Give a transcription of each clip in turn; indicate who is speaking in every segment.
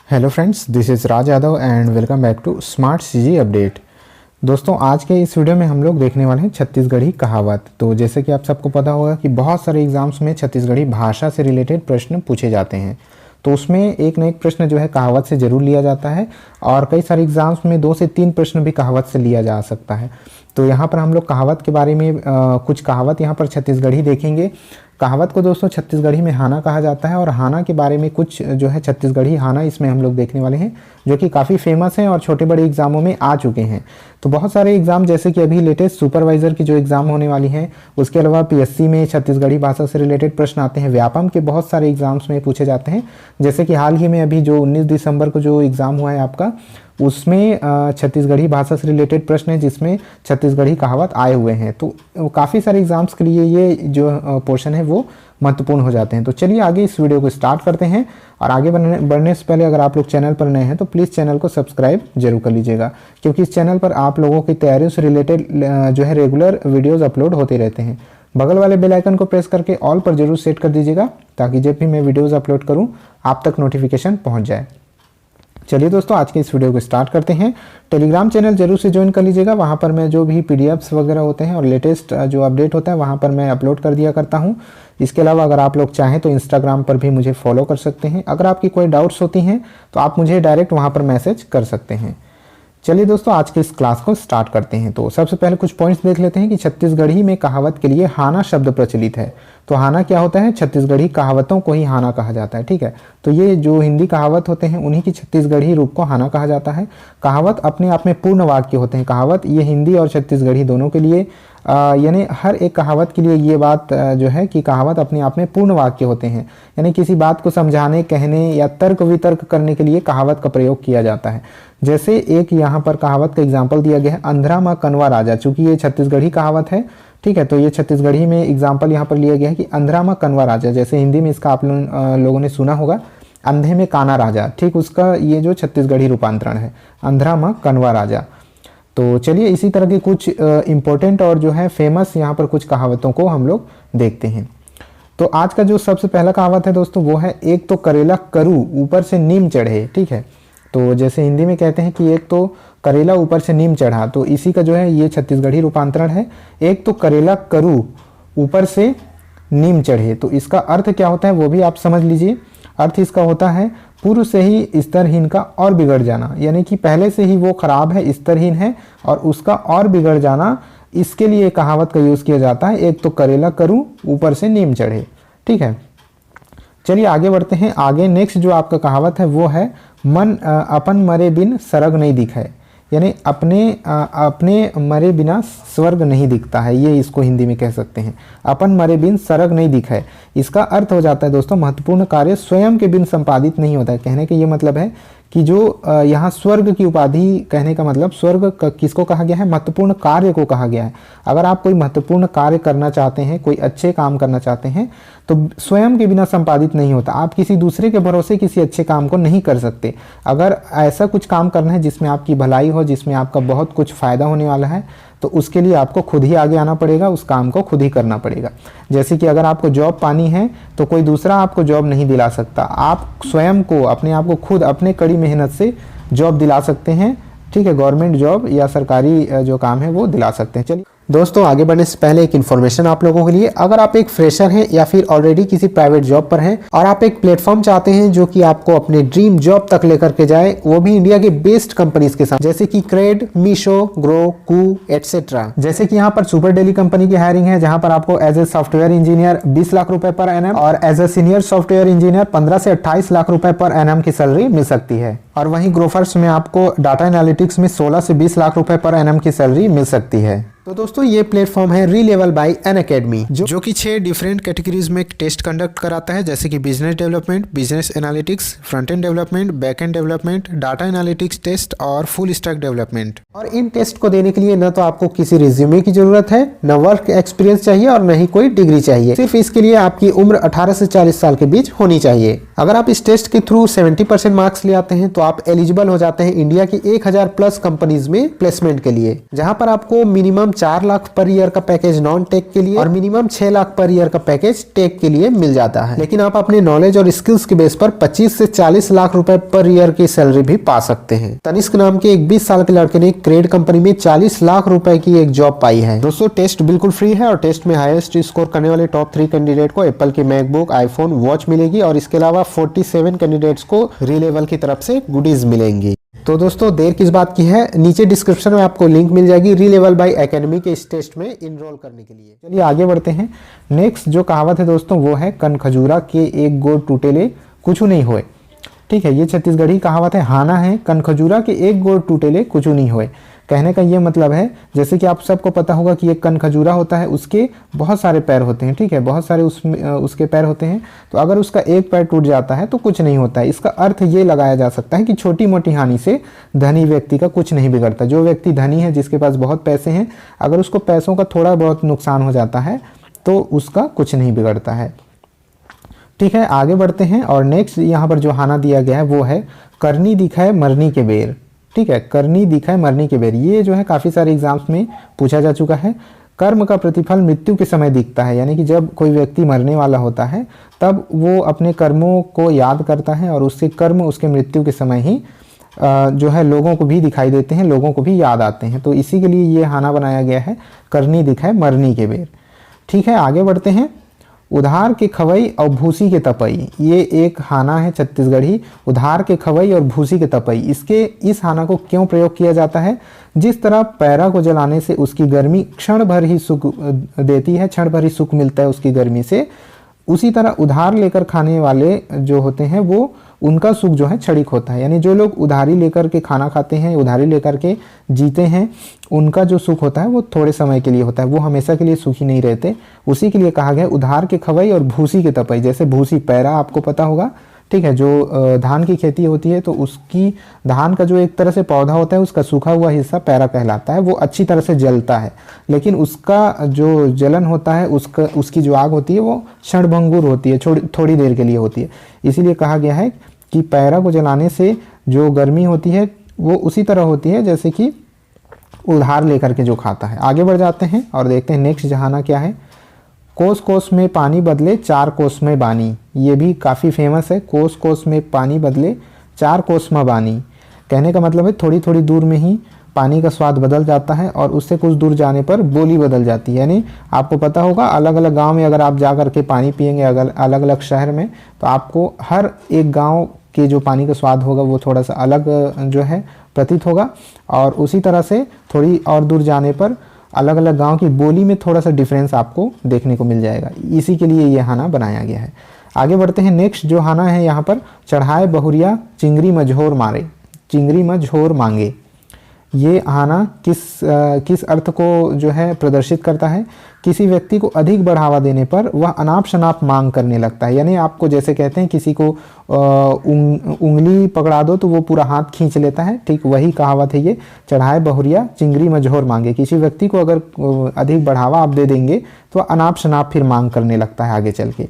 Speaker 1: Hello friends, this is Raj Yadav and welcome back to smart CG update. दोस्तों, आज के इस वीडियो में हम लोग देखने वाले हैं छत्तीसगढ़ी कहावत। तो जैसे कि आप सबको पता होगा कि बहुत सारे एग्जाम्स में छत्तीसगढ़ी भाषा से रिलेटेड प्रश्न पूछे जाते हैं, तो उसमें एक न एक प्रश्न जो है कहावत से ज़रूर लिया जाता है और कई सारे एग्जाम्स में 2 से 3 प्रश्न भी कहावत से लिया जा सकता है। तो यहाँ पर हम लोग कहावत के बारे में कुछ कहावत यहाँ पर छत्तीसगढ़ी देखेंगे। कहावत को दोस्तों छत्तीसगढ़ी में हाना कहा जाता है और हाना के बारे में कुछ जो है छत्तीसगढ़ी हाना इसमें हम लोग देखने वाले हैं, जो कि काफ़ी फेमस हैं और छोटे बड़े एग्जामों में आ चुके हैं। तो बहुत सारे एग्जाम, जैसे कि अभी लेटेस्ट सुपरवाइजर की जो एग्ज़ाम होने वाली है, उसके अलावा पीएससी में छत्तीसगढ़ी भाषा से रिलेटेड प्रश्न आते हैं। व्यापम के बहुत सारे एग्जाम्स में पूछे जाते हैं, जैसे कि हाल ही में अभी जो 19 दिसंबर को जो एग्ज़ाम हुआ है आपका, उसमें छत्तीसगढ़ी भाषा से रिलेटेड प्रश्न है जिसमें छत्तीसगढ़ी कहावत आए हुए हैं। तो काफ़ी सारे एग्जाम्स के लिए ये जो पोर्शन है वो महत्वपूर्ण हो जाते हैं। तो चलिए आगे इस वीडियो को स्टार्ट करते हैं। और आगे बढ़ने से पहले अगर आप लोग चैनल पर नए हैं तो प्लीज़ चैनल को सब्सक्राइब जरूर कर लीजिएगा, क्योंकि इस चैनल पर आप लोगों की तैयारियों से रिलेटेड जो है रेगुलर वीडियोज़ अपलोड होते रहते हैं। बगल वाले बेल आइकन को प्रेस करके ऑल पर जरूर सेट कर दीजिएगा, ताकि जब भी मैं वीडियोज़ अपलोड करूँ आप तक नोटिफिकेशन पहुँच जाए। चलिए दोस्तों, आज के इस वीडियो को स्टार्ट करते हैं। टेलीग्राम चैनल जरूर से ज्वाइन कर लीजिएगा, वहाँ पर मैं जो भी पीडीएफ्स वगैरह होते हैं और लेटेस्ट जो अपडेट होता है वहाँ पर मैं अपलोड कर दिया करता हूँ। इसके अलावा अगर आप लोग चाहें तो इंस्टाग्राम पर भी मुझे फॉलो कर सकते हैं। अगर आपकी कोई डाउट्स होती हैं तो आप मुझे डायरेक्ट वहाँ पर मैसेज कर सकते हैं। चलिए दोस्तों, आज के इस क्लास को स्टार्ट करते हैं। तो सबसे पहले कुछ पॉइंट्स देख लेते हैं कि छत्तीसगढ़ी में कहावत के लिए हाना शब्द प्रचलित है। तो हाना क्या होता है? छत्तीसगढ़ी कहावतों को ही हाना कहा जाता है। ठीक है, तो ये जो हिंदी कहावत होते हैं उन्हीं की छत्तीसगढ़ी रूप को हाना कहा जाता है। कहावत अपने आप में पूर्ण वाक्य होते हैं। कहावत ये हिंदी और छत्तीसगढ़ी दोनों के लिए यानी हर एक कहावत के लिए ये बात जो है कि कहावत अपने आप में पूर्ण वाक्य होते हैं। यानी किसी बात को समझाने, कहने या तर्क वितर्क करने के लिए कहावत का प्रयोग किया जाता है। जैसे एक यहाँ पर कहावत का एग्जाम्पल दिया गया है, अंधरा माँ कनवा राजा। चूंकि ये छत्तीसगढ़ी कहावत है, ठीक है, तो ये छत्तीसगढ़ी में एग्जाम्पल यहाँ पर लिया गया है कि अंधरा माँ कनवा राजा। जैसे हिंदी में इसका आप लोगों ने सुना होगा अंधे में काना राजा, ठीक उसका ये जो छत्तीसगढ़ी रूपांतरण है, अंधरा माँ कनवा राजा। तो चलिए इसी तरह के कुछ इम्पोर्टेंट और जो है फेमस यहाँ पर कुछ कहावतों को हम लोग देखते हैं। तो आज का जो सबसे पहला कहावत है दोस्तों वो है, एक तो करेला करू ऊपर से नीम चढ़े। ठीक है, तो जैसे हिंदी में कहते हैं कि एक तो करेला ऊपर से नीम चढ़ा, तो इसी का जो है ये छत्तीसगढ़ी रूपांतरण है, एक तो करेला करू ऊपर से नीम चढ़े। तो इसका अर्थ क्या होता है वो भी आप समझ लीजिए। अर्थ इसका होता है, पूर्व से ही स्तरहीन का और बिगड़ जाना, यानी कि पहले से ही वो खराब है, स्तरहीन है और उसका और बिगड़ जाना, इसके लिए कहावत का यूज किया जाता है, एक तो करेला करूं ऊपर से नीम चढ़े। ठीक है, चलिए आगे बढ़ते हैं। आगे नेक्स्ट जो आपका कहावत है वो है, मन अपन मरे बिन सरग नहीं दिखाए। यानी अपने मरे बिना स्वर्ग नहीं दिखता है, ये इसको हिंदी में कह सकते हैं। अपन मरे बिन सरग नहीं दिखाए, इसका अर्थ हो जाता है दोस्तों, महत्वपूर्ण कार्य स्वयं के बिन संपादित नहीं होता है। कहने का ये मतलब है कि जो यहाँ स्वर्ग की उपाधि, कहने का मतलब स्वर्ग किसको कहा गया है? महत्वपूर्ण कार्य को कहा गया है। अगर आप कोई महत्वपूर्ण कार्य करना चाहते हैं, कोई अच्छे काम करना चाहते हैं, तो स्वयं के बिना संपादित नहीं होता। आप किसी दूसरे के भरोसे किसी अच्छे काम को नहीं कर सकते। अगर ऐसा कुछ काम करना है जिसमें आपकी भलाई हो, जिसमें आपका बहुत कुछ फायदा होने वाला है, तो उसके लिए आपको खुद ही आगे आना पड़ेगा, उस काम को खुद ही करना पड़ेगा। जैसे कि अगर आपको जॉब पानी है तो कोई दूसरा आपको जॉब नहीं दिला सकता, आप स्वयं को, अपने आप को खुद अपने कड़ी मेहनत से जॉब दिला सकते हैं। ठीक है, गवर्नमेंट जॉब या सरकारी जो काम है वो दिला सकते हैं। चलिए दोस्तों, आगे बढ़ने से पहले एक इन्फॉर्मेशन आप लोगों के लिए। अगर आप एक फ्रेशर हैं या फिर ऑलरेडी किसी प्राइवेट जॉब पर हैं और आप एक प्लेटफॉर्म चाहते हैं जो कि आपको अपने ड्रीम जॉब तक लेकर के जाए, वो भी इंडिया के बेस्ट कंपनीज के साथ, जैसे कि क्रेड, मीशो, ग्रो, कू एटसेट्रा। जैसे कि यहाँ पर सुपर डेली कंपनी की हायरिंग है, जहाँ पर आपको as a software engineer 20 lakh रुपए पर एनएम और as a senior software engineer 15 से 28 लाख रुपए पर एनएम की सैलरी मिल सकती है। और वहीं ग्रोफर्स में आपको डाटा एनालिटिक्स में 16 से 20 लाख रुपए पर एनएम की सैलरी मिल सकती है। तो दोस्तों, ये प्लेटफॉर्म है रीलेवल बाय अनअकैडमी, जो कि 6 डिफरेंट कैटेगरीज में टेस्ट कंडक्ट कराता है, जैसे कि business development, business analytics, front end development, back end development, data analytics test और फुल स्टैक डेवलपमेंट। और इन टेस्ट को देने के लिए न तो आपको किसी रिज्यूमे की जरूरत है, न वर्क एक्सपीरियंस चाहिए और न ही कोई डिग्री चाहिए। सिर्फ इसके लिए आपकी उम्र 18 से 40 साल के बीच होनी चाहिए। अगर आप इस टेस्ट के थ्रू 70% मार्क्स ले आते हैं तो
Speaker 2: आप एलिजिबल हो जाते हैं इंडिया की 1000 प्लस कंपनीज में प्लेसमेंट के लिए, जहां पर आपको मिनिमम 4 लाख पर ईयर का पैकेज नॉन टेक के लिए और मिनिमम 6 लाख पर ईयर का पैकेज टेक के लिए मिल जाता है। लेकिन आप अपने नॉलेज और स्किल्स के बेस पर 25 से 40 लाख रुपए पर ईयर की सैलरी भी पा सकते हैं। तनिष्क नाम के एक 20 साल के लड़के ने क्रेड कंपनी में 40 लाख रुपए की एक जॉब पाई है। दोस्तों टेस्ट बिल्कुल फ्री है और टेस्ट में हाईएस्ट स्कोर करने वाले टॉप 3 कैंडिडेट को एप्पल की मैकबुक, आईफोन, वॉच मिलेगी और इसके अलावा 47 कैंडिडेट्स को री-लेवल की तरफ से गुडीज मिलेंगी। तो दोस्तों देर किस बात की है, नीचे डिस्क्रिप्शन में आपको लिंक मिल जाएगी री-लेवल बाय एकेडमी के इस टेस्ट में इनरोल करने के लिए। चलिए आगे बढ़ते हैं। नेक्स्ट जो कहावत है दोस्तों वो है कन खजूरा के एक गोड़ टूटेले कुछ नहीं होए। ठीक है, ये छत्तीसगढ़ी कहावत है। हाना है कन खजूरा के एक गोड़ टूटेले कुछ नहीं होए। कहने का ये मतलब है, जैसे कि आप सबको पता होगा कि एक कन खजूरा होता है, उसके बहुत सारे पैर होते हैं। ठीक है, बहुत सारे उसके पैर होते हैं। तो अगर उसका एक पैर टूट जाता है तो कुछ नहीं होता है। इसका अर्थ ये लगाया जा सकता है कि छोटी मोटी हानि से धनी व्यक्ति का कुछ नहीं बिगड़ता। जो व्यक्ति धनी है, जिसके पास बहुत पैसे हैं, अगर उसको पैसों का थोड़ा बहुत नुकसान हो जाता है तो उसका कुछ नहीं बिगड़ता है। ठीक है, आगे बढ़ते हैं और नेक्स्ट यहाँ पर जो हाना दिया गया है वो है करनी दिखाए मरनी के बेर। ठीक है, करनी दिखाए मरनी के बेर, ये जो है काफ़ी सारे एग्जाम्स में पूछा जा चुका है। कर्म का प्रतिफल मृत्यु के समय दिखता है, यानी कि जब कोई व्यक्ति मरने वाला होता है तब वो अपने कर्मों को याद करता है और उसके कर्म उसके मृत्यु के समय ही जो है लोगों को भी दिखाई देते हैं, लोगों को भी याद आते हैं। तो इसी के लिए ये हाना बनाया गया है, करनी दिखाए मरनी के बेर। ठीक है, आगे बढ़ते हैं। उधार के खवई और भूसी के तपई, ये एक हाना है छत्तीसगढ़ी। उधार के खवई और भूसी के तपई, इस हाना को क्यों प्रयोग किया जाता है? जिस तरह पैरा को जलाने से उसकी गर्मी क्षण भर ही सुख देती है, क्षण भर ही सुख मिलता है उसकी गर्मी से, उसी तरह उधार लेकर खाने वाले जो होते हैं वो उनका सुख जो है क्षणिक होता है। यानी जो लोग उधारी लेकर के खाना खाते हैं, उधारी लेकर के जीते हैं, उनका जो सुख होता है वो थोड़े समय के लिए होता है, वो हमेशा के लिए सुखी नहीं रहते। उसी के लिए कहा गया उधार के खवई और भूसी के तपई। जैसे भूसी पैरा आपको पता होगा, ठीक है, जो धान की खेती होती है तो उसकी धान का जो एक तरह से पौधा होता है उसका सूखा हुआ हिस्सा पैरा कहलाता है। वो अच्छी तरह से जलता है, लेकिन उसका जो जलन होता है, उसकी जो आग होती है वो क्षणभंगुर होती है, थोड़ी देर के लिए होती है। इसीलिए कहा गया है कि पैरा को जलाने से जो गर्मी होती है वो उसी तरह होती है जैसे कि उधार लेकर के जो खाता है। आगे बढ़ जाते हैं और देखते हैं नेक्स्ट जहाना क्या है। कोस कोस में पानी बदले 4 कोस में बानी, ये भी काफ़ी फेमस है। कोस कोस में पानी बदले 4 कोस में बानी, कहने का मतलब है थोड़ी थोड़ी दूर में ही पानी का स्वाद बदल जाता है और उससे कुछ दूर जाने पर बोली बदल जाती है। यानी आपको पता होगा अलग अलग गांव में अगर आप जा कर के पानी पिएंगे अलग अलग शहर में, तो आपको हर एक गांव के जो पानी का स्वाद होगा वो थोड़ा सा अलग जो है प्रतीत होगा। और उसी तरह से थोड़ी और दूर जाने पर अलग अलग गांव की बोली में थोड़ा सा डिफरेंस आपको देखने को मिल जाएगा। इसी के लिए ये हाना बनाया गया है। आगे बढ़ते हैं। नेक्स्ट जो हाना है यहाँ पर, चढ़ाए बहुरिया चिंगरी मझोर मारे, चिंगरी मझोर मांगे। ये हाना किस अर्थ को जो है प्रदर्शित करता है? किसी व्यक्ति को अधिक बढ़ावा देने पर वह अनाप शनाप मांग करने लगता है। यानी आपको जैसे कहते हैं किसी को उंगली पकड़ा दो तो वो पूरा हाथ खींच लेता है, ठीक वही कहावत है ये, चढ़ाए बहुरिया चिंगरी मझोर मांगे। किसी व्यक्ति को अगर अधिक बढ़ावा आप दे देंगे तो अनाप शनाप फिर मांग करने लगता है आगे चल के।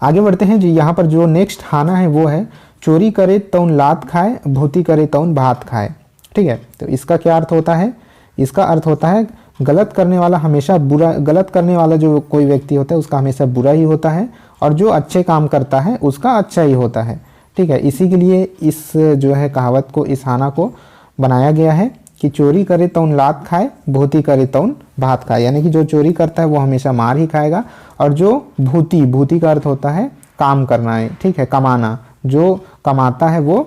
Speaker 2: आगे बढ़ते हैं जी। यहाँ पर जो नेक्स्ट हाना है वो है चोरी करे तौन लात खाए, भूती करे तौन भात खाए। ठीक है, तो इसका क्या अर्थ होता है? इसका अर्थ होता है गलत करने वाला हमेशा बुरा, गलत करने वाला जो कोई व्यक्ति होता है उसका हमेशा बुरा ही होता है और जो अच्छे काम करता है उसका अच्छा ही होता है। ठीक है, इसी के लिए इस जो है कहावत को, इस हाना को बनाया गया है कि चोरी करे तौन लात खाए, भूती करे तौन भात खाए। यानी कि जो चोरी करता है वो हमेशा मार ही खाएगा और जो भूती का अर्थ होता है काम करना है, ठीक है, कमाना, जो कमाता है वो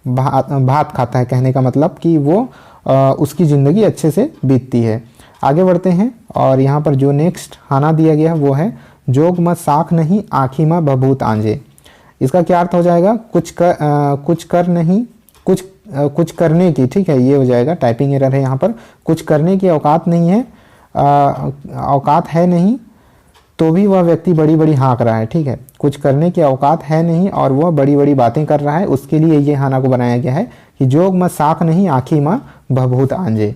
Speaker 2: भात खाता है। कहने का मतलब कि वो उसकी ज़िंदगी अच्छे से बीतती है। आगे बढ़ते हैं और यहाँ पर जो नेक्स्ट हाना दिया गया है वो है जोग मत साख नहीं आँखी में बभूत आंजे। इसका क्या अर्थ हो जाएगा? कुछ करने की, ठीक है, ये हो जाएगा, टाइपिंग एरर है यहाँ पर। कुछ करने की औकात नहीं है, औकात है नहीं तो भी वह व्यक्ति बड़ी बड़ी हाँक रहा है। ठीक है, कुछ करने की औकात है नहीं और वह बड़ी बड़ी बातें कर रहा है, उसके लिए ये हाना को बनाया गया है कि जोग में साख नहीं आँखी में बभूत आंजे।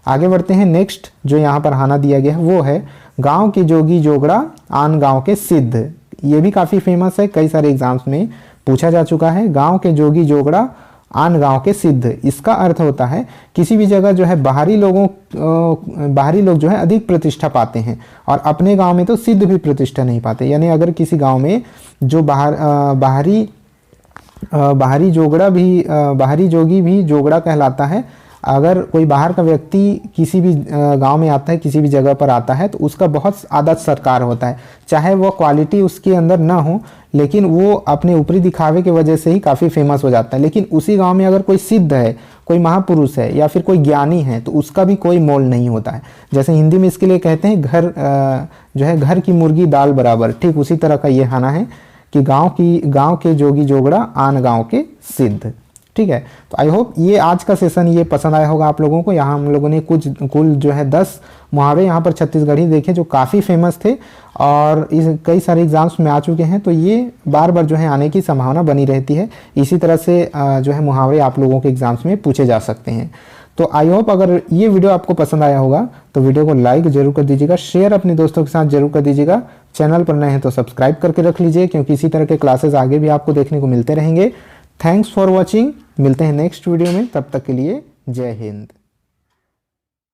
Speaker 2: आगे बढ़ते हैं। नेक्स्ट जो यहाँ पर हाना दिया गया है वो है गांव की जोगी जोगड़ा आन गांव के सिद्ध। ये भी काफ़ी फेमस है, कई सारे एग्जाम्स में
Speaker 1: पूछा जा चुका है। गांव के जोगी जोगड़ा आन गांव के सिद्ध, इसका अर्थ होता है किसी भी जगह जो है बाहरी लोग जो है अधिक प्रतिष्ठा पाते हैं और अपने गांव में तो सिद्ध भी प्रतिष्ठा नहीं पाते। यानी अगर किसी गांव में जो बाहरी जोगी भी जोगड़ा कहलाता है, अगर कोई बाहर का व्यक्ति किसी भी गांव में आता है, किसी भी जगह पर आता है, तो उसका बहुत आदर सत्कार होता है। चाहे वो क्वालिटी उसके अंदर ना हो, लेकिन वो अपने ऊपरी दिखावे की वजह से ही काफ़ी फेमस हो जाता है। लेकिन उसी गांव में अगर कोई सिद्ध है, कोई महापुरुष है या फिर कोई ज्ञानी है, तो उसका भी कोई मोल नहीं होता है। जैसे हिंदी में इसके लिए कहते हैं घर की मुर्गी दाल बराबर, ठीक उसी तरह का ये खाना है कि गांव के जोगी जोगड़ा आन गांव के सिद्ध। ठीक है, तो आई होप ये आज का सेशन ये पसंद आया होगा आप लोगों को। यहाँ हम लोगों ने कुल जो है 10 मुहावरे यहाँ पर छत्तीसगढ़ी देखे जो काफ़ी फेमस थे और इस कई सारे एग्जाम्स में आ चुके हैं, तो ये बार बार जो है आने की संभावना बनी रहती है। इसी तरह से जो है मुहावरे आप लोगों के एग्जाम्स में पूछे जा सकते हैं। तो आई होप अगर ये वीडियो आपको पसंद आया होगा तो वीडियो को लाइक जरूर कर दीजिएगा, शेयर अपने दोस्तों के साथ जरूर कर दीजिएगा। चैनल पर नए हैं तो सब्सक्राइब करके रख लीजिए, क्योंकि इसी तरह के क्लासेस आगे भी आपको देखने को मिलते रहेंगे। थैंक्स फॉर वॉचिंग, मिलते हैं नेक्स्ट वीडियो में, तब तक के लिए जय हिंद।